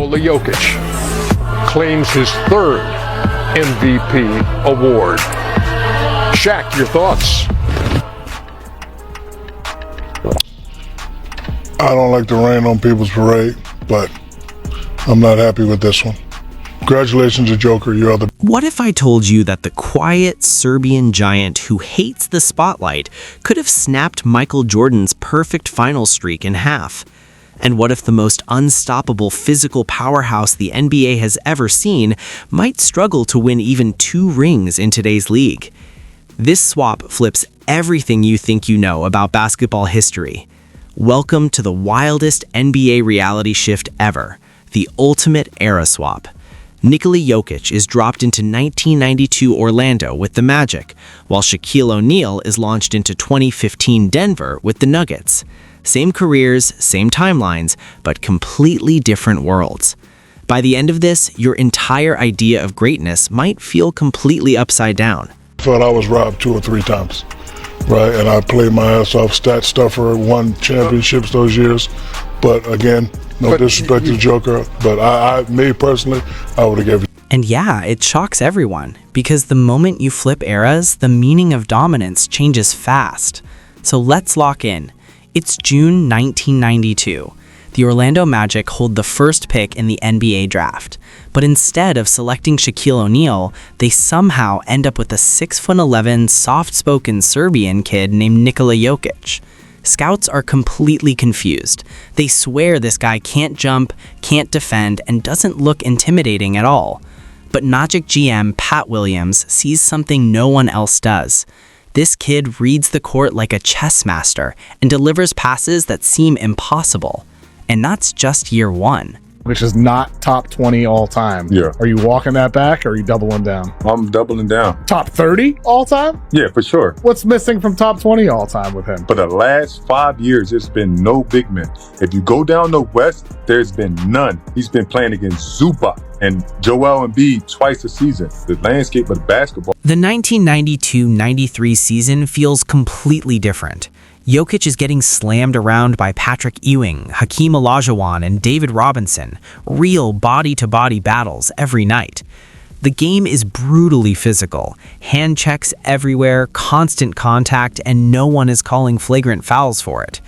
Nikola Jokić claims his third MVP award. Shaq, your thoughts? I don't like to rain on people's parade, but I'm not happy with this one. Congratulations to Joker, you're the... What if I told you that the quiet Serbian giant who hates the spotlight could have snapped Michael Jordan's perfect final streak in half? And what if the most unstoppable physical powerhouse the NBA has ever seen might struggle to win even 2 rings in today's league? This swap flips everything you think you know about basketball history. Welcome to the wildest NBA reality shift ever, the ultimate era swap. Nikola Jokić is dropped into 1992 Orlando with the Magic, while Shaquille O'Neal is launched into 2015 Denver with the Nuggets. Same careers, same timelines, but completely different worlds. By the end of this, your entire idea of greatness might feel completely upside down. I thought I was robbed 2 or 3 times, right? And I played my ass off, stat stuffer, won championships those years. But again, no disrespect to the Joker, but me personally, I would have given. And yeah, it shocks everyone, because the moment you flip eras, the meaning of dominance changes fast. So let's lock in. It's June 1992. The Orlando Magic hold the first pick in the NBA draft. But instead of selecting Shaquille O'Neal, they somehow end up with a 6'11", soft-spoken Serbian kid named Nikola Jokić. Scouts are completely confused. They swear this guy can't jump, can't defend, and doesn't look intimidating at all. But Magic GM Pat Williams sees something no one else does. This kid reads the court like a chess master and delivers passes that seem impossible. And that's just year 1. Which is not top 20 all time. Yeah. Are you walking that back or are you doubling down? I'm doubling down. Top 30 all time? Yeah, for sure. What's missing from top 20 all time with him? For the last 5 years, there's been no big men. If you go down the West, there's been none. He's been playing against Zubac and Joel Embiid twice a season. The landscape of basketball. The 1992-93 season feels completely different. Jokić is getting slammed around by Patrick Ewing, Hakeem Olajuwon, and David Robinson, real body-to-body battles every night. The game is brutally physical, hand checks everywhere, constant contact, and no one is calling flagrant fouls for it.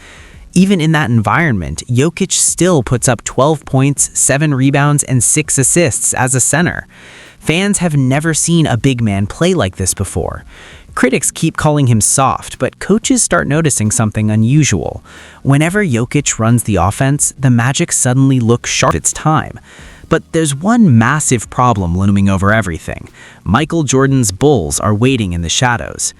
Even in that environment, Jokić still puts up 12 points, 7 rebounds, and 6 assists as a center. Fans have never seen a big man play like this before. Critics keep calling him soft, but coaches start noticing something unusual. Whenever Jokić runs the offense, the Magic suddenly look sharp. It's time. But there's one massive problem looming over everything. Michael Jordan's Bulls are waiting in the shadows.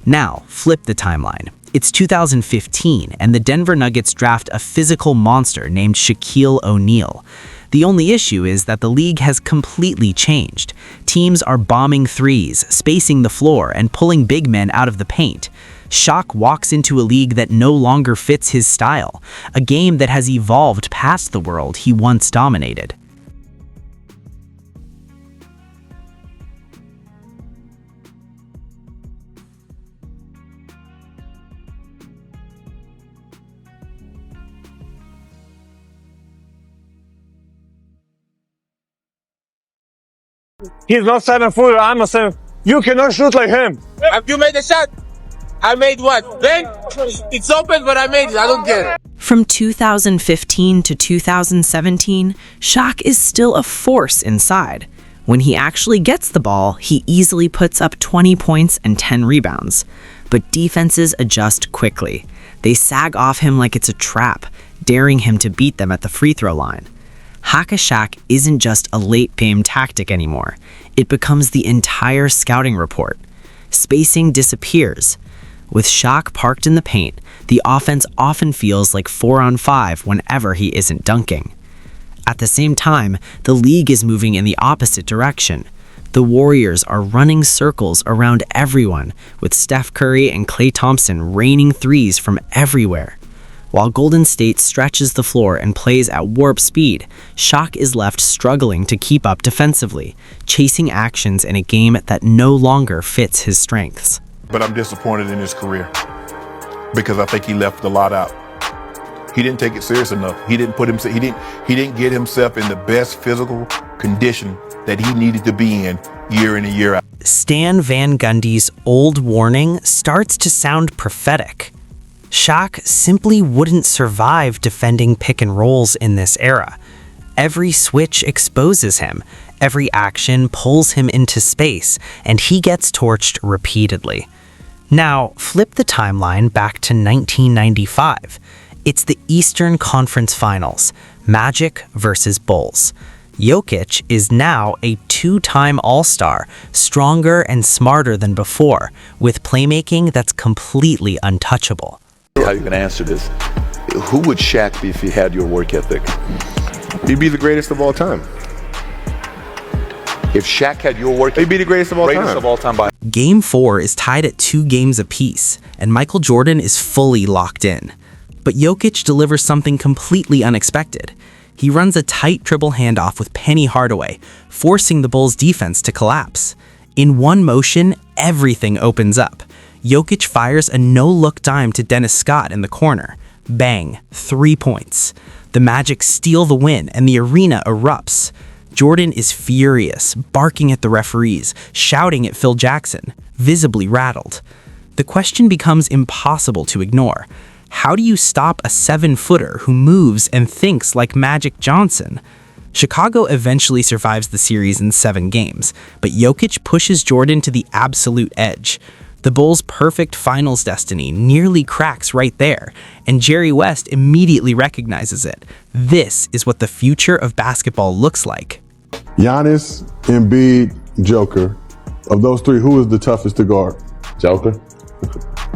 Now, flip the timeline. It's 2015, and the Denver Nuggets draft a physical monster named Shaquille O'Neal. The only issue is that the league has completely changed. Teams are bombing threes, spacing the floor, and pulling big men out of the paint. Shaq walks into a league that no longer fits his style, a game that has evolved past the world he once dominated. He's not 7'4", I'm a 7. You cannot shoot like him. Have you made a shot? I made what? Then it's open, but I made it. I don't get it. From 2015 to 2017, Shaq is still a force inside. When he actually gets the ball, he easily puts up 20 points and 10 rebounds. But defenses adjust quickly. They sag off him like it's a trap, daring him to beat them at the free throw line. Hack-a-Shaq isn't just a late-game tactic anymore. It becomes the entire scouting report. Spacing disappears. With Shaq parked in the paint, the offense often feels like 4-on-5 whenever he isn't dunking. At the same time, the league is moving in the opposite direction. The Warriors are running circles around everyone, with Steph Curry and Klay Thompson raining threes from everywhere. While Golden State stretches the floor and plays at warp speed, Shaq is left struggling to keep up defensively, chasing actions in a game that no longer fits his strengths. But I'm disappointed in his career because I think he left a lot out. He didn't take it serious enough. He didn't get himself in the best physical condition that he needed to be in and year out. Stan Van Gundy's old warning starts to sound prophetic. Shaq simply wouldn't survive defending pick and rolls in this era. Every switch exposes him, every action pulls him into space, and he gets torched repeatedly. Now, flip the timeline back to 1995. It's the Eastern Conference Finals, Magic versus Bulls. Jokić is now a two-time All-Star, stronger and smarter than before, with playmaking that's completely untouchable. How you can answer this? Who would Shaq be if he had your work ethic? He'd be the greatest of all time. If Shaq had your work, he'd be the greatest of all time. By Game 4 is tied at 2 games apiece, and Michael Jordan is fully locked in. But Jokić delivers something completely unexpected. He runs a tight dribble handoff with Penny Hardaway, forcing the Bulls' defense to collapse. In one motion, everything opens up. Jokić fires a no-look dime to Dennis Scott in the corner. Bang, 3 points. The Magic steal the win, and the arena erupts. Jordan is furious, barking at the referees, shouting at Phil Jackson, visibly rattled. The question becomes impossible to ignore. How do you stop a 7-footer who moves and thinks like Magic Johnson? Chicago eventually survives the series in 7 games, but Jokić pushes Jordan to the absolute edge. The Bulls' perfect finals destiny nearly cracks right there, and Jerry West immediately recognizes it. This is what the future of basketball looks like. Giannis, Embiid, Joker. Of those 3, who is the toughest to guard? Joker.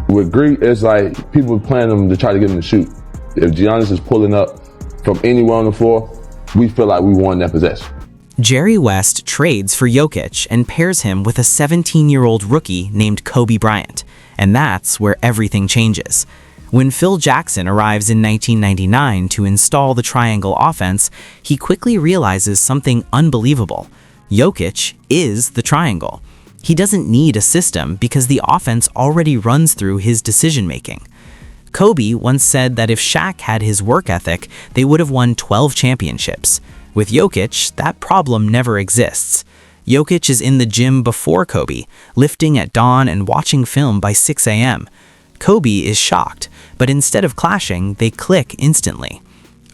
With Greek, it's like people playing him to try to get him to shoot. If Giannis is pulling up from anywhere on the floor, we feel like we won that possession. Jerry West trades for Jokić and pairs him with a 17-year-old rookie named Kobe Bryant, and that's where everything changes. When Phil Jackson arrives in 1999 to install the triangle offense, he quickly realizes something unbelievable. Jokić is the triangle. He doesn't need a system because the offense already runs through his decision-making. Kobe once said that if Shaq had his work ethic, they would have won 12 championships. With Jokić, that problem never exists. Jokić is in the gym before Kobe, lifting at dawn and watching film by 6 a.m. Kobe is shocked, but instead of clashing, they click instantly.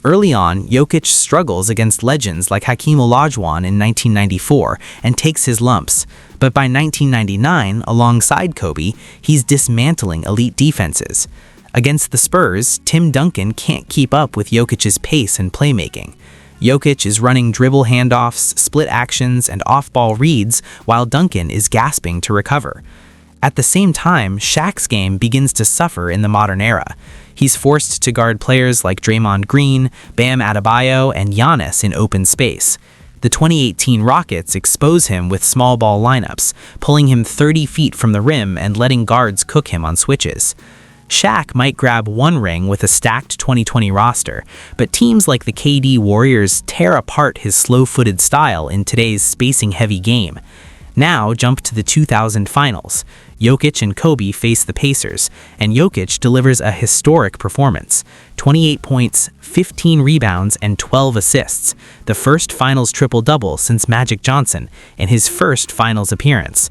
Early on, Jokić struggles against legends like Hakeem Olajuwon in 1994 and takes his lumps. But by 1999, alongside Kobe, he's dismantling elite defenses. Against the Spurs, Tim Duncan can't keep up with Jokic's pace and playmaking. Jokić is running dribble handoffs, split actions, and off-ball reads while Duncan is gasping to recover. At the same time, Shaq's game begins to suffer in the modern era. He's forced to guard players like Draymond Green, Bam Adebayo, and Giannis in open space. The 2018 Rockets expose him with small ball lineups, pulling him 30 feet from the rim and letting guards cook him on switches. Shaq might grab 1 ring with a stacked 2020 roster, but teams like the KD Warriors tear apart his slow-footed style in today's spacing-heavy game. Now jump to the 2000 finals. Jokić and Kobe face the Pacers, and Jokić delivers a historic performance. 28 points, 15 rebounds, and 12 assists, the first finals triple-double since Magic Johnson, and his first finals appearance.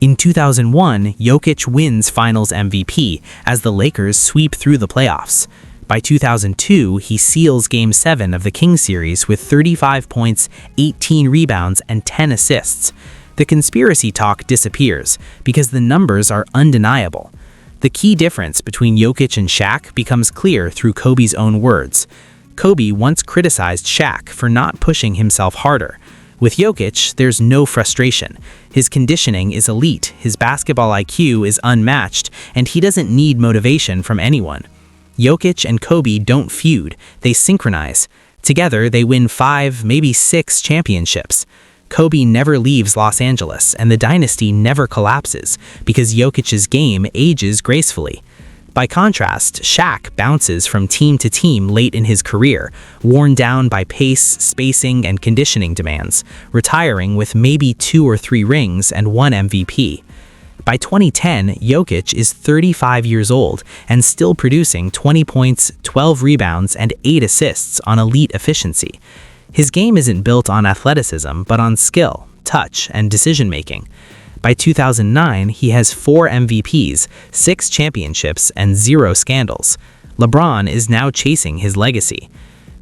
In 2001, Jokić wins Finals MVP as the Lakers sweep through the playoffs. By 2002, he seals Game 7 of the Kings series with 35 points, 18 rebounds, and 10 assists. The conspiracy talk disappears because the numbers are undeniable. The key difference between Jokić and Shaq becomes clear through Kobe's own words. Kobe once criticized Shaq for not pushing himself harder. With Jokić, there's no frustration. His conditioning is elite, his basketball IQ is unmatched, and he doesn't need motivation from anyone. Jokić and Kobe don't feud, they synchronize. Together, they win 5, maybe 6 championships. Kobe never leaves Los Angeles, and the dynasty never collapses because Jokic's game ages gracefully. By contrast, Shaq bounces from team to team late in his career, worn down by pace, spacing, and conditioning demands, retiring with maybe 2 or 3 rings and 1 MVP. By 2010, Jokić is 35 years old and still producing 20 points, 12 rebounds, and 8 assists on elite efficiency. His game isn't built on athleticism, but on skill, touch, and decision-making. By 2009, he has 4 MVPs, 6 championships, and 0 scandals. LeBron is now chasing his legacy.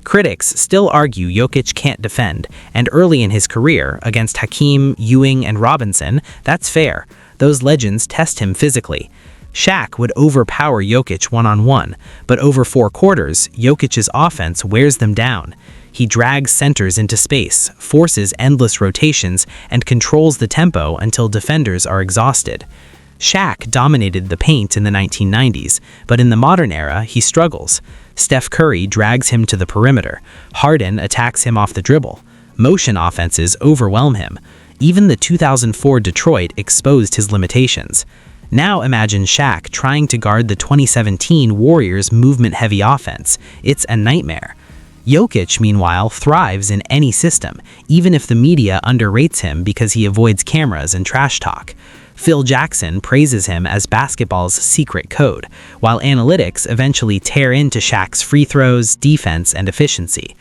Critics still argue Jokić can't defend, and early in his career, against Hakeem, Ewing, and Robinson, that's fair. Those legends test him physically. Shaq would overpower Jokić one-on-one, but over 4 quarters, Jokic's offense wears them down. He drags centers into space, forces endless rotations, and controls the tempo until defenders are exhausted. Shaq dominated the paint in the 1990s, but in the modern era, he struggles. Steph Curry drags him to the perimeter. Harden attacks him off the dribble. Motion offenses overwhelm him. Even the 2004 Detroit exposed his limitations. Now imagine Shaq trying to guard the 2017 Warriors' movement-heavy offense. It's a nightmare. Jokić, meanwhile, thrives in any system, even if the media underrates him because he avoids cameras and trash talk. Phil Jackson praises him as basketball's secret code, while analytics eventually tear into Shaq's free throws, defense, and efficiency.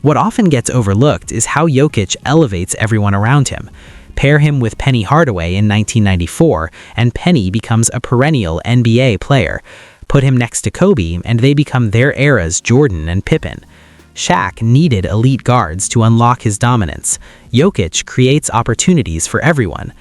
What often gets overlooked is how Jokić elevates everyone around him. Pair him with Penny Hardaway in 1994, and Penny becomes a perennial NBA player. Put him next to Kobe, and they become their era's Jordan and Pippen. Shaq needed elite guards to unlock his dominance. Jokić creates opportunities for everyone.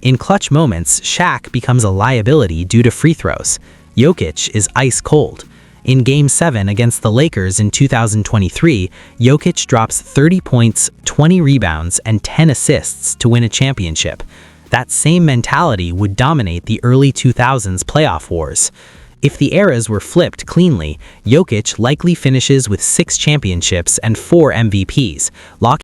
In clutch moments, Shaq becomes a liability due to free throws. Jokić is ice cold. In Game 7 against the Lakers in 2023, Jokić drops 30 points, 20 rebounds, and 10 assists to win a championship. That same mentality would dominate the early 2000s playoff wars. If the eras were flipped cleanly, Jokić likely finishes with 6 championships and 4 MVPs, locking